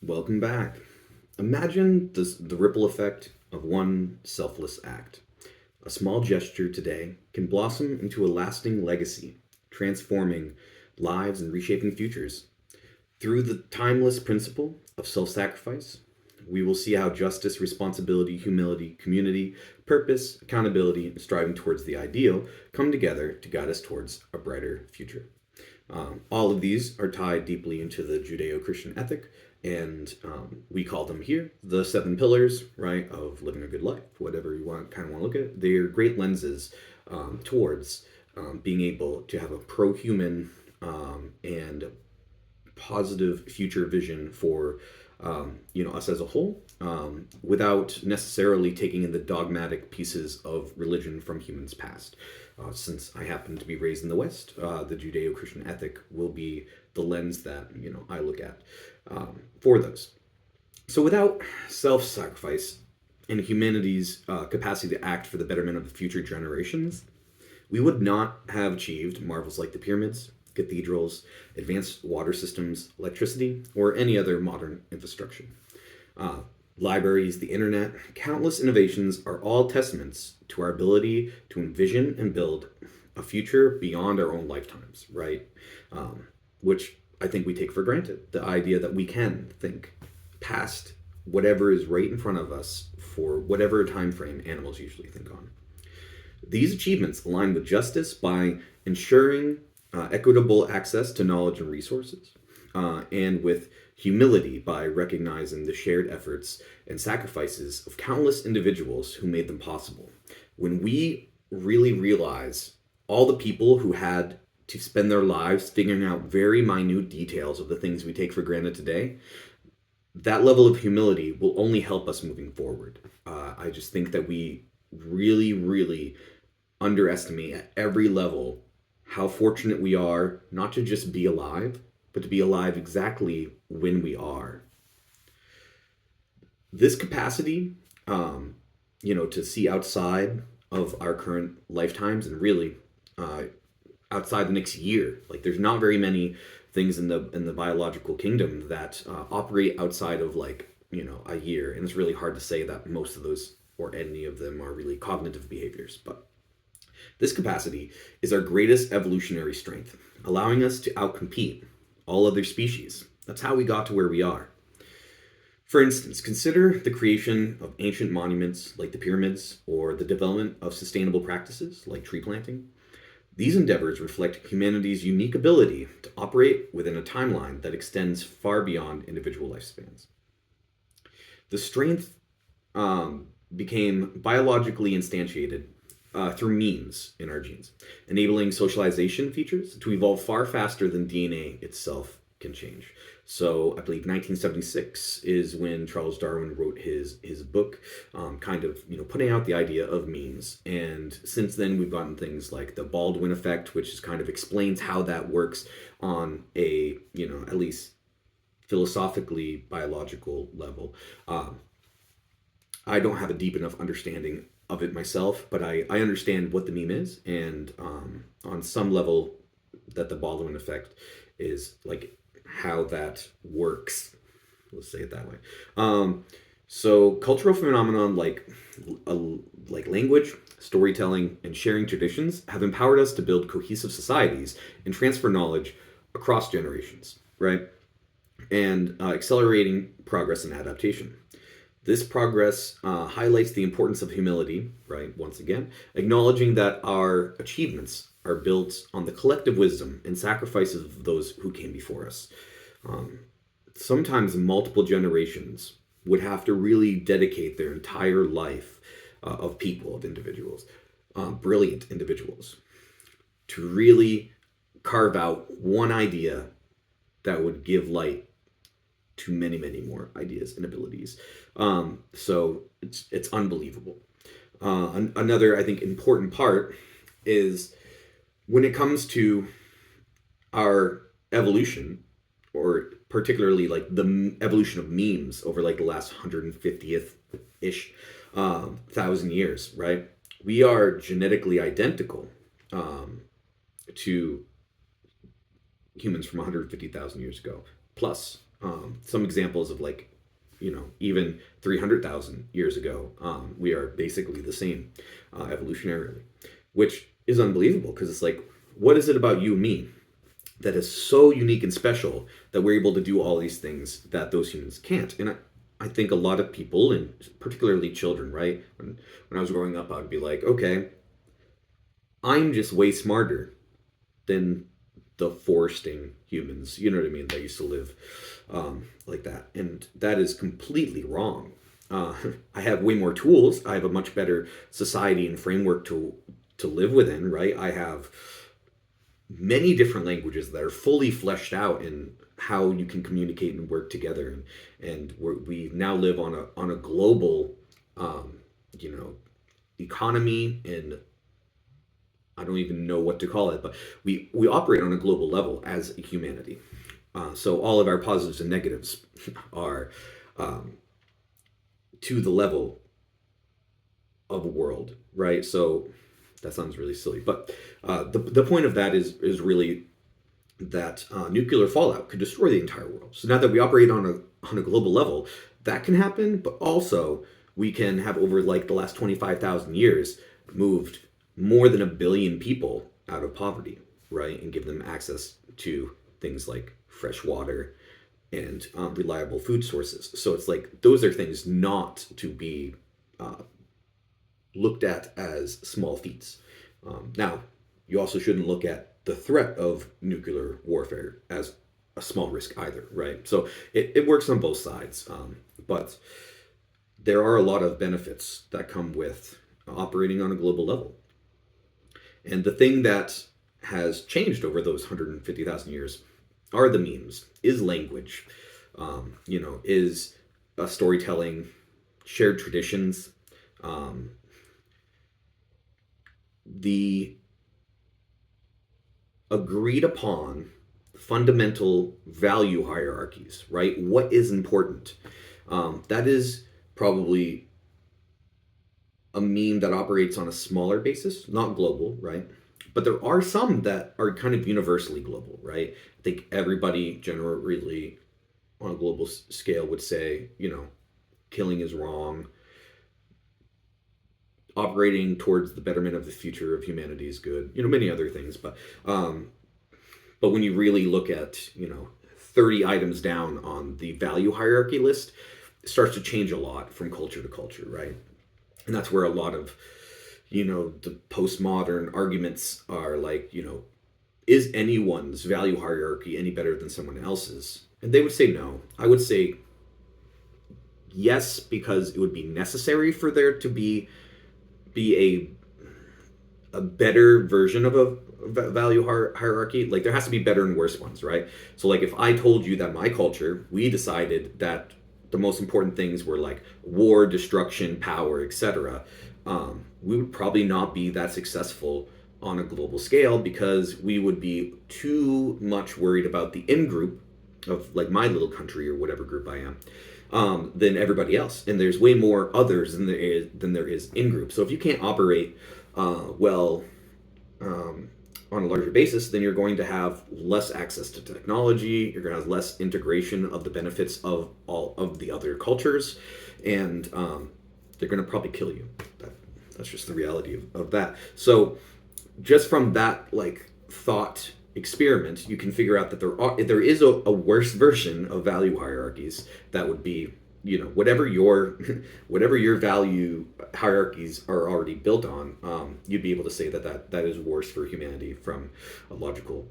Welcome back. Imagine the ripple effect of one selfless act. A small gesture today can blossom into a lasting legacy, transforming lives and reshaping futures. Through the timeless principle of self sacrifice, we will see how justice, responsibility, humility, community, purpose, accountability, and striving towards the ideal come together to guide us towards a brighter future. All of these are tied deeply into the Judeo Christian ethic, and we call them here the seven pillars, right, of living a good life. Whatever you want to look at, they're great lenses towards being able to have a pro-human and positive future vision for us as a whole, without necessarily taking in the dogmatic pieces of religion from humans past. Since I happen to be raised in the West, the Judeo-Christian ethic will be the lens that I look at for those. So without self-sacrifice and humanity's capacity to act for the betterment of the future generations, we would not have achieved marvels like the pyramids, cathedrals, advanced water systems, electricity, or any other modern infrastructure. Uh, Libraries, the internet, countless innovations are all testaments to our ability to envision and build a future beyond our own lifetimes, right? Which I think we take for granted. The idea that we can think past whatever is right in front of us for whatever time frame animals usually think on. These achievements align with justice by ensuring equitable access to knowledge and resources, and with humility by recognizing the shared efforts and sacrifices of countless individuals who made them possible. When we really realize all the people who had to spend their lives figuring out very minute details of the things we take for granted today, that level of humility will only help us moving forward. I just think that we really, really underestimate at every level how fortunate we are not to just be alive, but to be alive exactly when we are. This capacity, to see outside of our current lifetimes and really outside the next year. Like, there's not very many things in the biological kingdom that operate outside of a year, and it's really hard to say that most of those or any of them are really cognitive behaviors, but this capacity is our greatest evolutionary strength, allowing us to outcompete all other species. That's how we got to where we are. For instance, consider the creation of ancient monuments like the pyramids or the development of sustainable practices like tree planting. These endeavors reflect humanity's unique ability to operate within a timeline that extends far beyond individual lifespans. The strength became biologically instantiated through means in our genes, enabling socialization features to evolve far faster than DNA itself can change. So I believe 1976 is when Charles Darwin wrote his book, putting out the idea of means. And since then, we've gotten things like the Baldwin effect, which is kind of explains how that works on a at least philosophically biological level. I don't have a deep enough understanding of it myself, but I understand what the meme is, and on some level, that the Baldwin effect is like how that works. Let's say it that way. So cultural phenomenon like language, storytelling, and sharing traditions have empowered us to build cohesive societies and transfer knowledge across generations, right? And accelerating progress and adaptation. This progress highlights the importance of humility, right? Once again, acknowledging that our achievements are built on the collective wisdom and sacrifices of those who came before us. Sometimes multiple generations would have to really dedicate their entire life of people, of individuals, brilliant individuals, to really carve out one idea that would give light to many, many more ideas and abilities. So it's unbelievable. Another, I think, important part is when it comes to our evolution, or particularly like the evolution of memes over like the last 150th ish thousand years, right? We are genetically identical to humans from 150,000 years ago, plus Some examples of like, even 300,000 years ago, we are basically the same evolutionarily, which is unbelievable because it's like, what is it about you and me that is so unique and special that we're able to do all these things that those humans can't? And I think a lot of people, and particularly children, right? When I was growing up, I'd be like, okay, I'm just way smarter than the foresting humans, you know what I mean, that used to live like that. And that is completely wrong. I have way more tools. I have a much better society and framework to live within, right? I have many different languages that are fully fleshed out in how you can communicate and work together. And we now live on a global, you know, economy, and I don't even know what to call it, but we operate on a global level as a humanity. So all of our positives and negatives are um, to the level of a world, right? So that sounds really silly, but the point of that is really that nuclear fallout could destroy the entire world. So now that we operate on a global level, that can happen, but also we can have over like the last 25,000 years moved more than 1 billion people out of poverty, right? And give them access to things like fresh water and reliable food sources. So it's like those are things not to be uh, looked at as small feats. Now, you also shouldn't look at the threat of nuclear warfare as a small risk either, right? So it works on both sides, but there are a lot of benefits that come with operating on a global level. And the thing that has changed over those 150,000 years are the memes, is language, is storytelling, shared traditions, um, the agreed upon fundamental value hierarchies, right? What is important? That is probably a meme that operates on a smaller basis, not global, right? But there are some that are kind of universally global, right? I think everybody generally on a global scale would say, killing is wrong, operating towards the betterment of the future of humanity is good, many other things. But when you really look at, 30 items down on the value hierarchy list, it starts to change a lot from culture to culture, right? And that's where a lot of, the postmodern arguments are like, is anyone's value hierarchy any better than someone else's? And they would say no. I would say yes, because it would be necessary for there to be a better version of a value hierarchy. Like there has to be better and worse ones, right? So like if I told you that my culture, we decided that the most important things were like war, destruction, power, etc., we would probably not be that successful on a global scale because we would be too much worried about the in group of like my little country or whatever group I am, than everybody else. And there's way more others than there is in group. So if you can't operate well on a larger basis, then you're going to have less access to technology. You're going to have less integration of the benefits of all of the other cultures, and they're going to probably kill you. That's just the reality of that. So just from that like thought experiment, you can figure out that there is a worse version of value hierarchies that would be, whatever your whatever your value hierarchies are already built on, you'd be able to say that is worse for humanity from a logical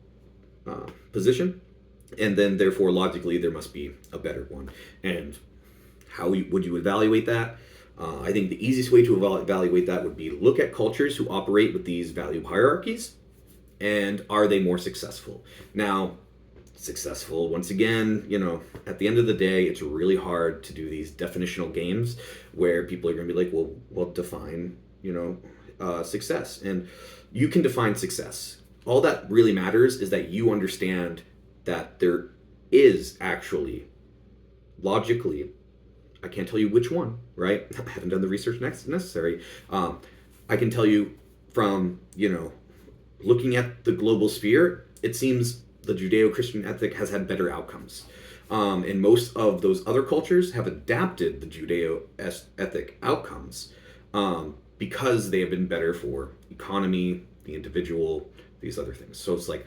position, and then therefore logically there must be a better one. And how would you evaluate that? I think the easiest way to evaluate that would be look at cultures who operate with these value hierarchies, and are they more successful? Now, successful, once again, at the end of the day, it's really hard to do these definitional games where people are going to be like, well, define, success. And you can define success. All that really matters is that you understand that there is actually, logically, I can't tell you which one, right? I haven't done the research necessary. I can tell you from, looking at the global sphere, it seems the Judeo-Christian ethic has had better outcomes. And most of those other cultures have adapted the Judeo-ethic outcomes because they have been better for economy, the individual, these other things. So it's like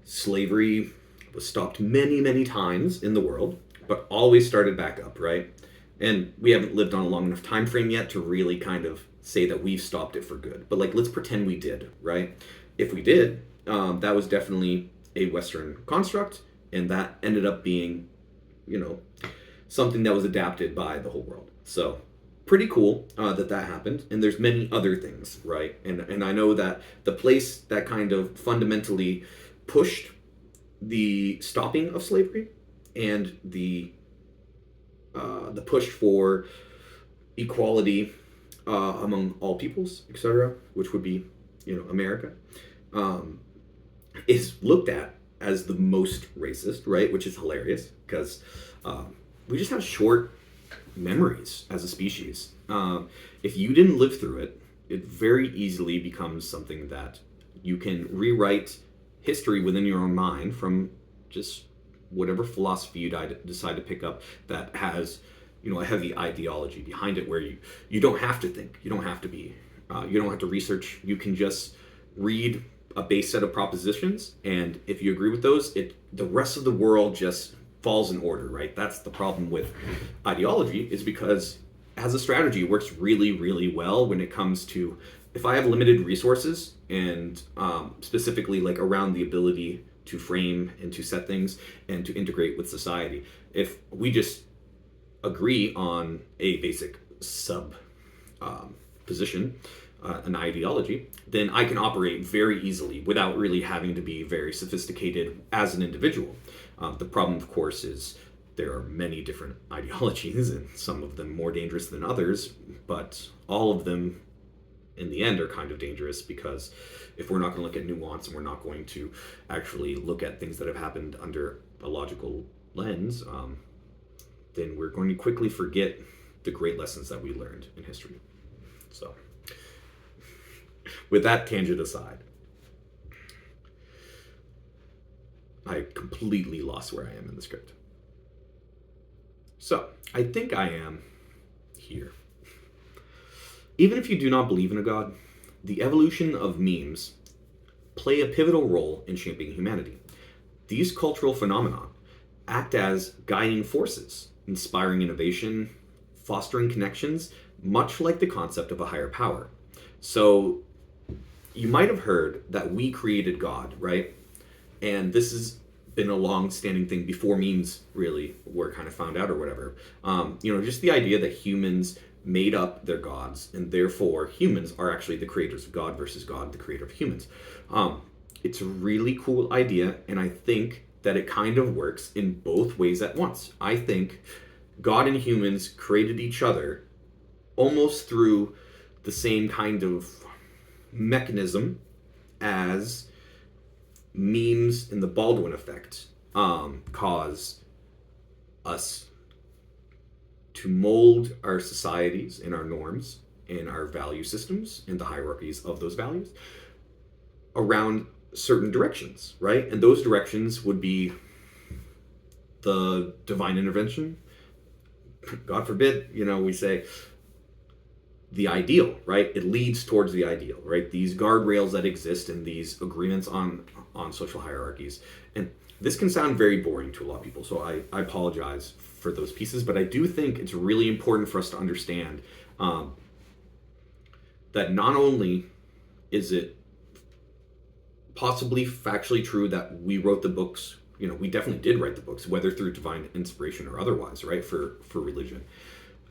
slavery was stopped many, many times in the world, but always started back up, right? And we haven't lived on a long enough time frame yet to really kind of say that we've stopped it for good. But like, let's pretend we did, right? If we did, that was definitely a Western construct, and that ended up being, something that was adapted by the whole world. So pretty cool that happened. And there's many other things, right? And I know that the place that kind of fundamentally pushed the stopping of slavery and the push for equality among all peoples, etc., which would be, America, is looked at as the most racist, right? Which is hilarious because we just have short memories as a species. If you didn't live through it, it very easily becomes something that you can rewrite history within your own mind from just whatever philosophy you decide to pick up that has, a heavy ideology behind it, where you don't have to think, you don't have to be, you don't have to research, you can just read a base set of propositions, and if you agree with those, the rest of the world just falls in order, right? That's the problem with ideology, is because as a strategy, it works really, really well when it comes to, if I have limited resources, and specifically like around the ability to frame and to set things and to integrate with society. If we just agree on a basic sub position, an ideology, then I can operate very easily without really having to be very sophisticated as an individual. The problem, of course, is there are many different ideologies, and some of them more dangerous than others, but all of them in the end are kind of dangerous, because if we're not going to look at nuance and we're not going to actually look at things that have happened under a logical lens, then we're going to quickly forget the great lessons that we learned in history. So, with that tangent aside, I completely lost where I am in the script. So, I think I am here. Even if you do not believe in a god, the evolution of memes play a pivotal role in shaping humanity. These cultural phenomena act as guiding forces, inspiring innovation, fostering connections, much like the concept of a higher power. So, you might have heard that we created God, right? And this has been a long-standing thing before memes really were kind of found out or whatever. Just the idea that humans made up their gods, and therefore humans are actually the creators of God versus God, the creator of humans. It's a really cool idea, and I think that it kind of works in both ways at once. I think God and humans created each other almost through the same kind of mechanism as memes and the Baldwin effect cause us to mold our societies and our norms and our value systems and the hierarchies of those values around certain directions, right? And those directions would be the divine intervention. God forbid, we say the ideal, right? It leads towards the ideal, right? These guardrails that exist and these agreements on social hierarchies. And this can sound very boring to a lot of people, so I apologize for those pieces, but I do think it's really important for us to understand that not only is it possibly factually true that we wrote the books, we definitely did write the books, whether through divine inspiration or otherwise, right, for religion,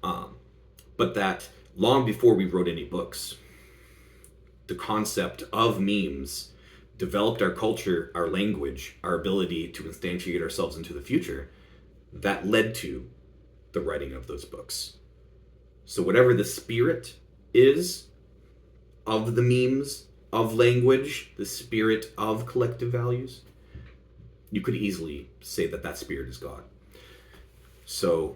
but that long before we wrote any books, the concept of memes developed our culture, our language, our ability to instantiate ourselves into the future, that led to the writing of those books. So whatever the spirit is of the memes, of language, the spirit of collective values, you could easily say that spirit is God. So,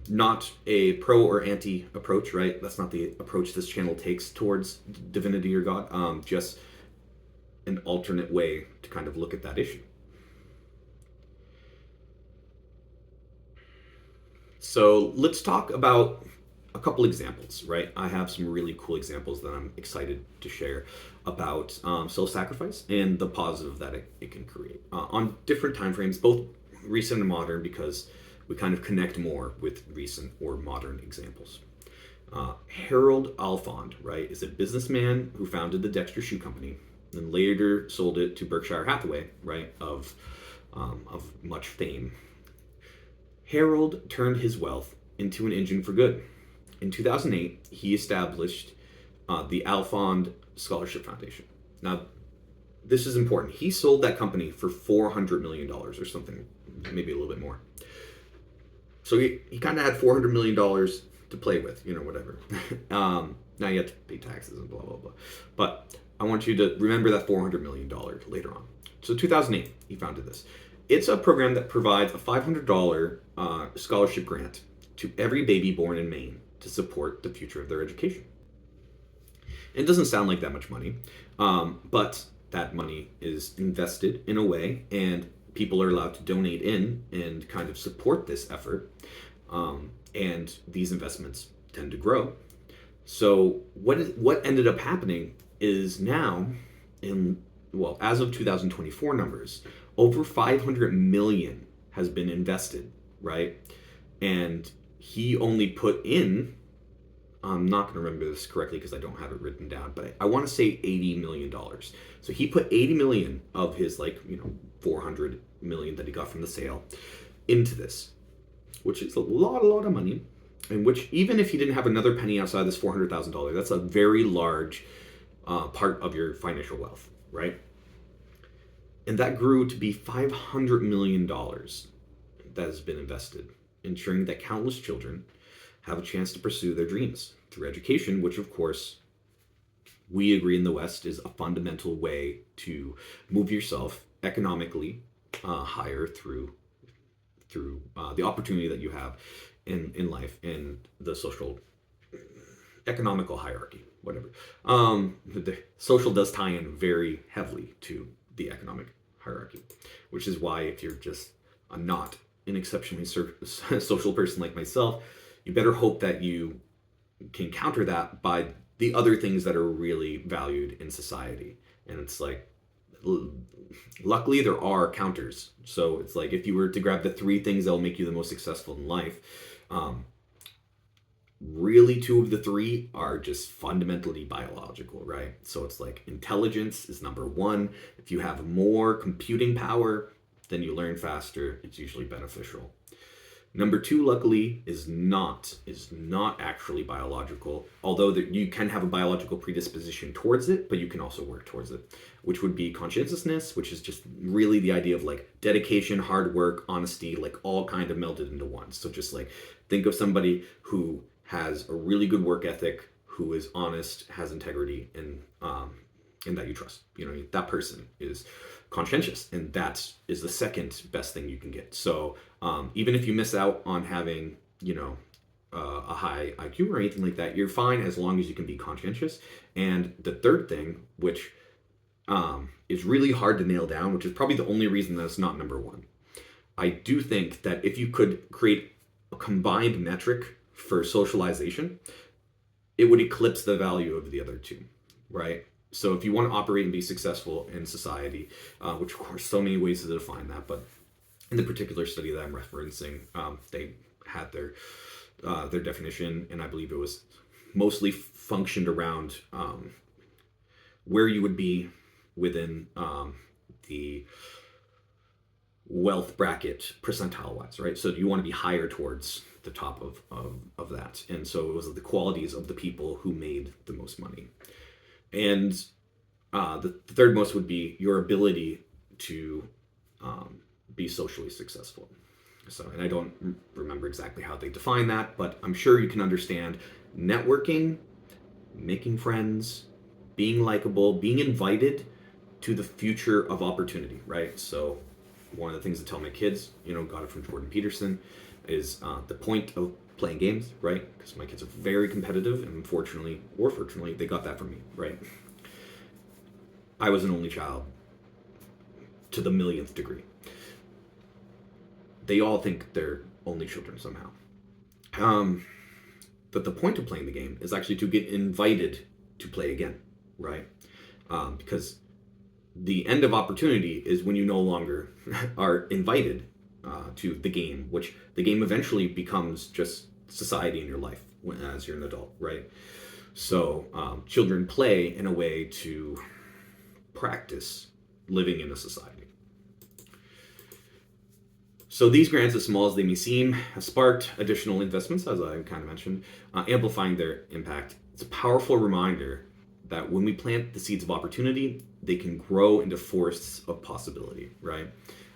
not a pro or anti approach, right? That's not the approach this channel takes towards divinity or God. Just an alternate way to kind of look at that issue. So let's talk about a couple examples, right? I have some really cool examples that I'm excited to share about self-sacrifice and the positive that it can create on different time frames, both recent and modern, because we kind of connect more with recent or modern examples. Harold Alfond, right, is a businessman who founded the Dexter Shoe Company and later sold it to Berkshire Hathaway, right, of much fame. Harold turned his wealth into an engine for good. In 2008, he established the Alfond Scholarship Foundation. Now, this is important. He sold that company for $400 million or something, maybe a little bit more. So he kind of had $400 million to play with, whatever. Now you have to pay taxes and blah, blah, blah. But I want you to remember that $400 million later on. So 2008, he founded this. It's a program that provides a $500 scholarship grant to every baby born in Maine to support the future of their education. It doesn't sound like that much money, but that money is invested in a way, and people are allowed to donate in and kind of support this effort. And these investments tend to grow. So what ended up happening is now, as of 2024 numbers, over 500 million has been invested, right? And he only put in, I'm not going to remember this correctly because I don't have it written down, but I want to say $80 million. So he put 80 million of his 400 million that he got from the sale into this, which is a lot of money. And which, even if he didn't have another penny outside this $400,000, that's a very large part of your financial wealth, right? And that grew to be $500 million that has been invested, ensuring that countless children have a chance to pursue their dreams through education, which of course we agree in the West is a fundamental way to move yourself economically higher through the opportunity that you have in life and the social economical hierarchy, whatever. The social does tie in very heavily to the economic hierarchy, which is why if you're just not an exceptionally social person like myself, you better hope that you can counter that by the other things that are really valued in society. And it's luckily there are counters. So it's like if you were to grab the 3 things that will make you the most successful in life, really 2 of the 3 are just fundamentally biological, right? So it's like intelligence is number 1. If you have more computing power, then you learn faster. It's usually beneficial. Number 2, luckily, is not actually biological, although you can have a biological predisposition towards it, but you can also work towards it, which would be conscientiousness, which is just really the idea of dedication, hard work, honesty, all kind of melded into one. So just think of somebody who has a really good work ethic, who is honest, has integrity, and that you trust. That person is conscientious, and that is the second best thing you can get. So even if you miss out on having a high IQ or anything like that, you're fine as long as you can be conscientious. And the third thing, which is really hard to nail down, which is probably the only reason that it's not number 1, I do think that if you could create a combined metric for socialization, it would eclipse the value of the other 2, right? So if you want to operate and be successful in society, which of course so many ways to define that, but in the particular study that I'm referencing, they had their definition, and I believe it was mostly functioned around where you would be within the wealth bracket percentile wise, right? So you want to be higher towards the top of that. And so it was the qualities of the people who made the most money. And the third most would be your ability to be socially successful. So, and I don't remember exactly how they define that, but I'm sure you can understand networking, making friends, being likable, being invited to the future of opportunity, right? So one of the things I tell my kids, got it from Jordan Peterson, is the point of playing games, right? Because my kids are very competitive, and unfortunately or fortunately, they got that from me, right? I was an only child to the millionth degree. They all think they're only children somehow. But the point of playing the game is actually to get invited to play again, right? Because the end of opportunity is when you no longer are invited to the game, which the game eventually becomes just society in your life as you're an adult, right? So children play in a way to practice living in a society. So these grants, as small as they may seem, have sparked additional investments, as I kind of mentioned, amplifying their impact. It's a powerful reminder that when we plant the seeds of opportunity, they can grow into forests of possibility, right?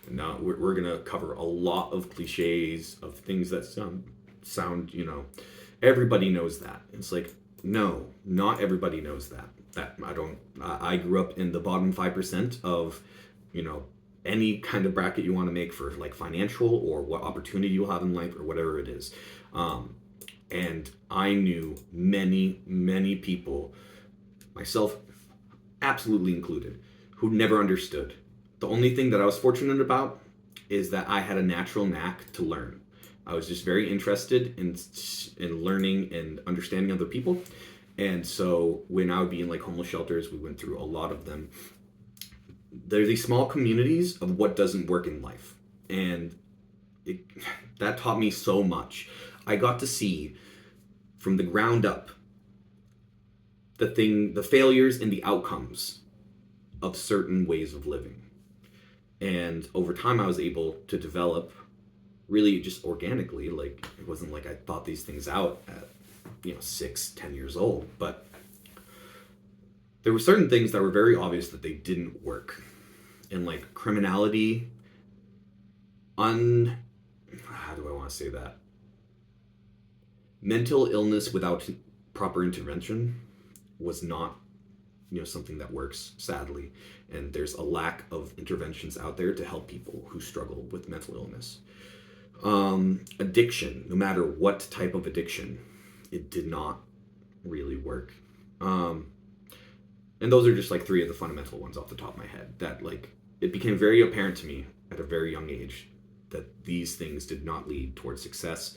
Now we're going to cover a lot of cliches of things that sound, everybody knows that. It's like, no, not everybody knows that. I grew up in the bottom 5% of, any kind of bracket you want to make for like financial or what opportunity you'll have in life or whatever it is. And I knew many, many people, myself absolutely included, who never understood. The only thing that I was fortunate about is that I had a natural knack to learn. I was just very interested in learning and understanding other people. And so when I would be in like homeless shelters, we went through a lot of them. There's these small communities of what doesn't work in life. And that taught me so much. I got to see from the ground up the failures and the outcomes of certain ways of living. And over time I was able to develop really just organically. Like it wasn't like I thought these things out at 6-10 years old, but there were certain things that were very obvious that they didn't work. And like criminality, how do I want to say that? Mental illness without proper intervention was not, something that works, sadly. And there's a lack of interventions out there to help people who struggle with mental illness. Addiction, no matter what type of addiction, it did not really work. And those are just like three of the fundamental ones off the top of my head that like it became very apparent to me at a very young age that these things did not lead towards success,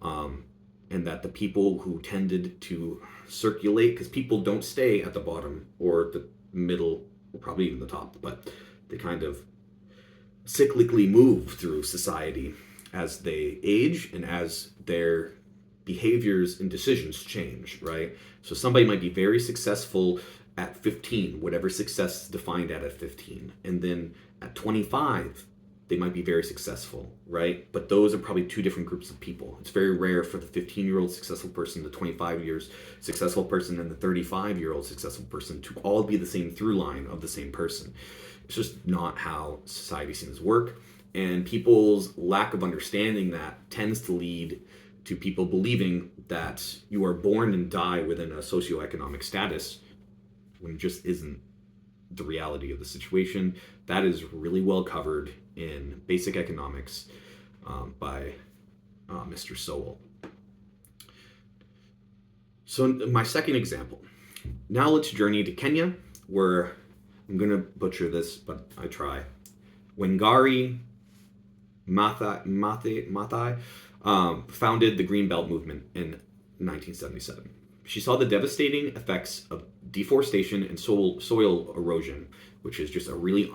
and that the people who tended to circulate, because people don't stay at the bottom or the middle or probably even the top, but they kind of cyclically move through society as they age and as their behaviors and decisions change, right? So somebody might be very successful at 15, whatever success is defined at 15. And then at 25, they might be very successful, right? But those are probably two different groups of people. It's very rare for the 15-year-old successful person, the 25 years successful person, and the 35-year-old successful person to all be the same through line of the same person. It's just not how society seems to work. And people's lack of understanding that tends to lead to people believing that you are born and die within a socioeconomic status when it just isn't the reality of the situation. That is really well covered in Basic Economics by Mr. Sowell. So my second example. Now let's journey to Kenya, where I'm going to butcher this, but I try. Wangari Maathai founded the Green Belt movement in 1977. She saw the devastating effects of deforestation and soil erosion, which is just a really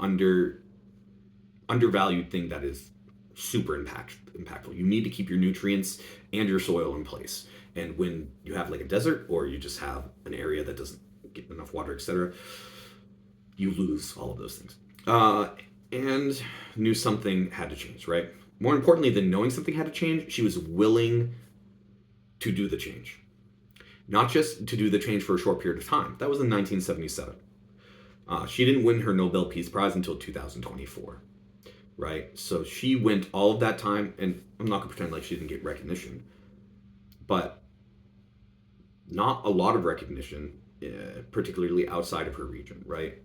undervalued thing that is super impactful. You need to keep your nutrients and your soil in place. And when you have like a desert or you just have an area that doesn't get enough water, etc., you lose all of those things. And knew something had to change, right? More importantly than knowing something had to change, she was willing to do the change. Not just to do the change for a short period of time. That was in 1977. She didn't win her Nobel Peace Prize until 2024, right? So she went all of that time, and I'm not going to pretend like she didn't get recognition, but not a lot of recognition, particularly outside of her region, right?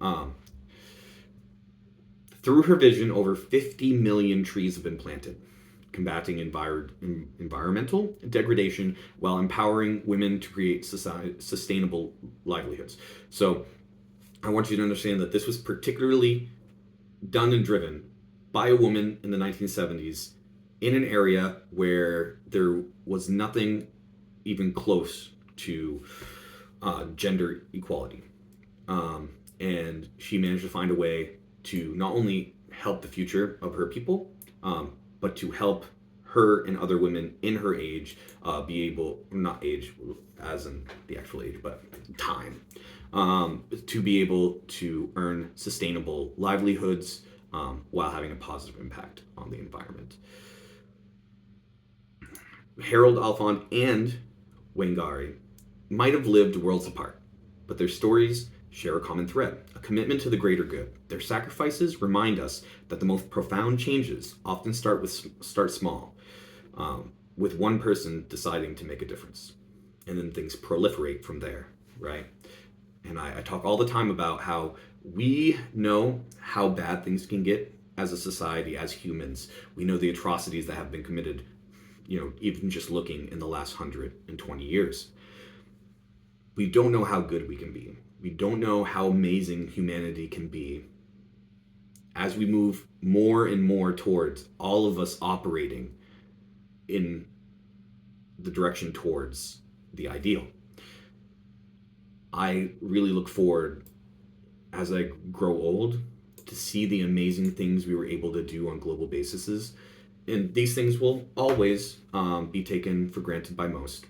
Through her vision, over 50 million trees have been planted, combating environmental degradation while empowering women to create sustainable livelihoods. So I want you to understand that this was particularly done and driven by a woman in the 1970s in an area where there was nothing even close to gender equality. And she managed to find a way to not only help the future of her people, but to help her and other women in her age be able, not age as in the actual age, but time, to be able to earn sustainable livelihoods while having a positive impact on the environment. Harold Alfond and Wangari might have lived worlds apart, but their stories share a common thread, a commitment to the greater good. Their sacrifices remind us that the most profound changes often start small, with one person deciding to make a difference, and then things proliferate from there, right? And I talk all the time about how we know how bad things can get as a society, as humans. We know the atrocities that have been committed, even just looking in the last 120 years. We don't know how good we can be. We don't know how amazing humanity can be as we move more and more towards all of us operating in the direction towards the ideal. I really look forward, as I grow old, to see the amazing things we were able to do on global bases. And these things will always be taken for granted by most.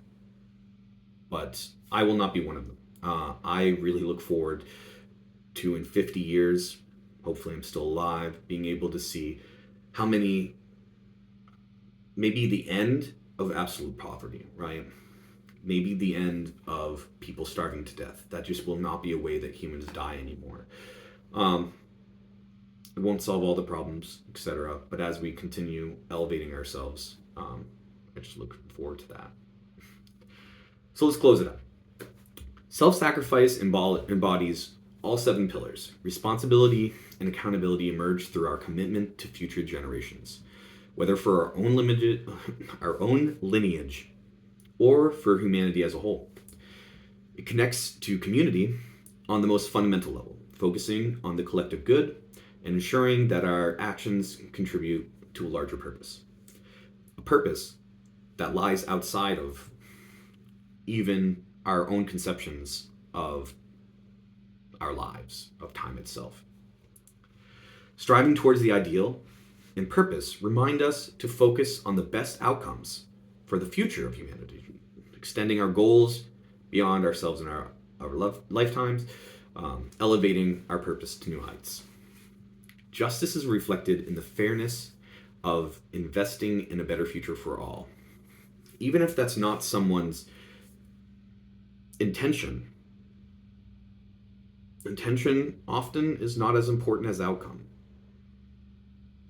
But I will not be one of them. I really look forward to, in 50 years, hopefully I'm still alive, being able to see how many, maybe the end of absolute poverty, right? Maybe the end of people starving to death. That just will not be a way that humans die anymore. It won't solve all the problems, etc. But as we continue elevating ourselves, I just look forward to that. So let's close it up. Self-sacrifice embodies all 7 pillars. Responsibility and accountability emerge through our commitment to future generations, whether for our own lineage, or for humanity as a whole. It connects to community on the most fundamental level, focusing on the collective good and ensuring that our actions contribute to a larger purpose. A purpose that lies outside of even our own conceptions of our lives, of time itself. Striving towards the ideal and purpose remind us to focus on the best outcomes for the future of humanity, extending our goals beyond ourselves and our lifetimes, elevating our purpose to new heights. Justice is reflected in the fairness of investing in a better future for all. Even if that's not someone's intention often is not as important as outcome.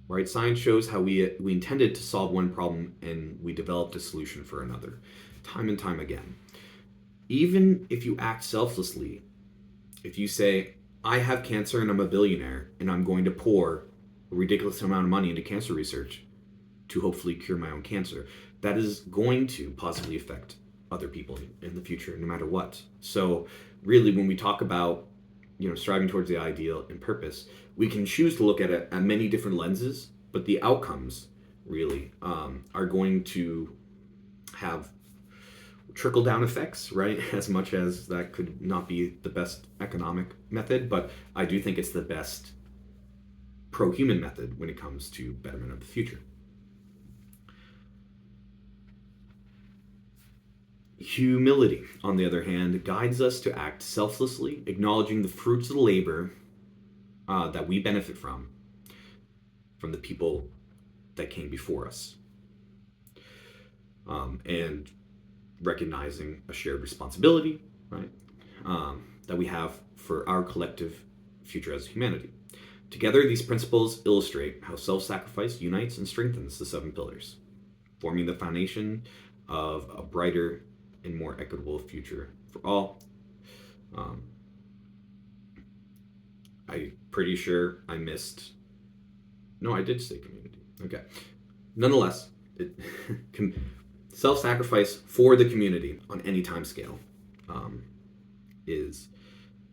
Right? Science shows how we intended to solve one problem and we developed a solution for another, time and time again. Even if you act selflessly, if you say, I have cancer and I'm a billionaire and I'm going to pour a ridiculous amount of money into cancer research to hopefully cure my own cancer, that is going to positively affect other people in the future, no matter what. So really, when we talk about striving towards the ideal and purpose, we can choose to look at it at many different lenses, but the outcomes really are going to have trickle-down effects, right? As much as that could not be the best economic method, but I do think it's the best pro-human method when it comes to betterment of the future. Humility, on the other hand, guides us to act selflessly, acknowledging the fruits of the labor that we benefit from the people that came before us, and recognizing a shared responsibility, right, that we have for our collective future as humanity. Together, these principles illustrate how self-sacrifice unites and strengthens the 7 pillars, forming the foundation of a brighter and more equitable future for all. I'm pretty sure I missed. No, I did say community. Okay. Nonetheless, self-sacrifice for the community on any time scale is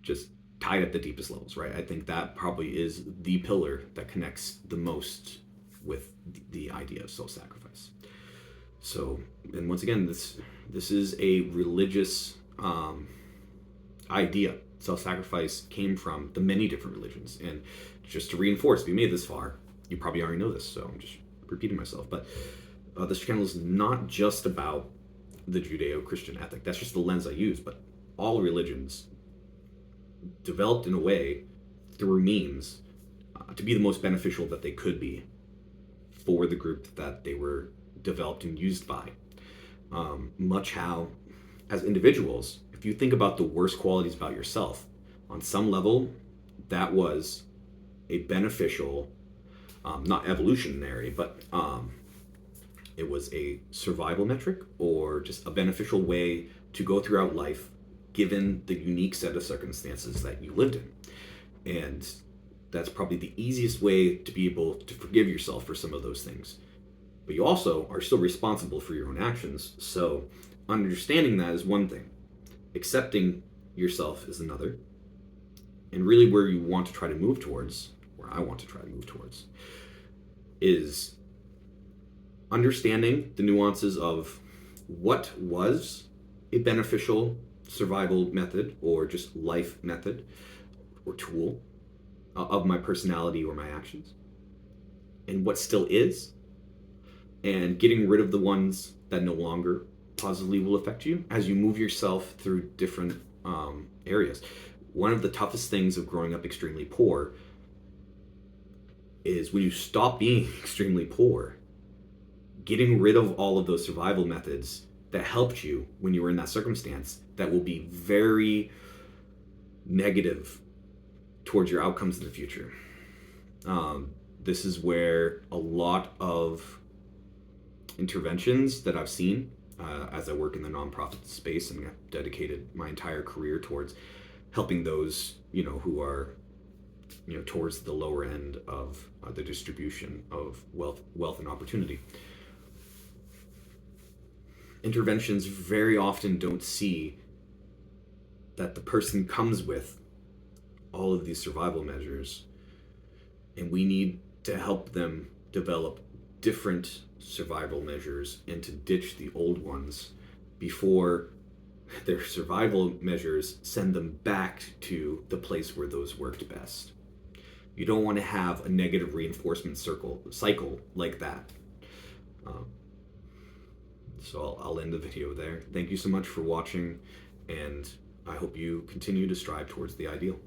just tied at the deepest levels, right? I think that probably is the pillar that connects the most with the idea of self-sacrifice. So, and once again, this is a religious idea. Self-sacrifice came from the many different religions, and just to reinforce, if you made this far, you probably already know this, so I'm just repeating myself. But this channel is not just about the Judeo-Christian ethic. That's just the lens I use, but all religions developed in a way through means to be the most beneficial that they could be for the group that they were developed and used by. Much how, as individuals, if you think about the worst qualities about yourself, on some level, that was a beneficial, not evolutionary, but it was a survival metric or just a beneficial way to go throughout life given the unique set of circumstances that you lived in. And that's probably the easiest way to be able to forgive yourself for some of those things. But you also are still responsible for your own actions. So understanding that is one thing. Accepting yourself is another. And really where you want to try to move towards, where I want to try to move towards, is understanding the nuances of what was a beneficial survival method or just life method or tool of my personality or my actions, and what still is, and getting rid of the ones that no longer positively will affect you as you move yourself through different areas. One of the toughest things of growing up extremely poor is when you stop being extremely poor, getting rid of all of those survival methods that helped you when you were in that circumstance that will be very negative towards your outcomes in the future. This is where a lot of interventions that I've seen as I work in the nonprofit space, and I've dedicated my entire career towards helping those, who are, towards the lower end of the distribution of wealth and opportunity. Interventions very often don't see that the person comes with all of these survival measures, and we need to help them develop different survival measures and to ditch the old ones before their survival measures send them back to the place where those worked best. You don't want to have a negative reinforcement cycle like that. So I'll end the video there. Thank you so much for watching, and I hope you continue to strive towards the ideal.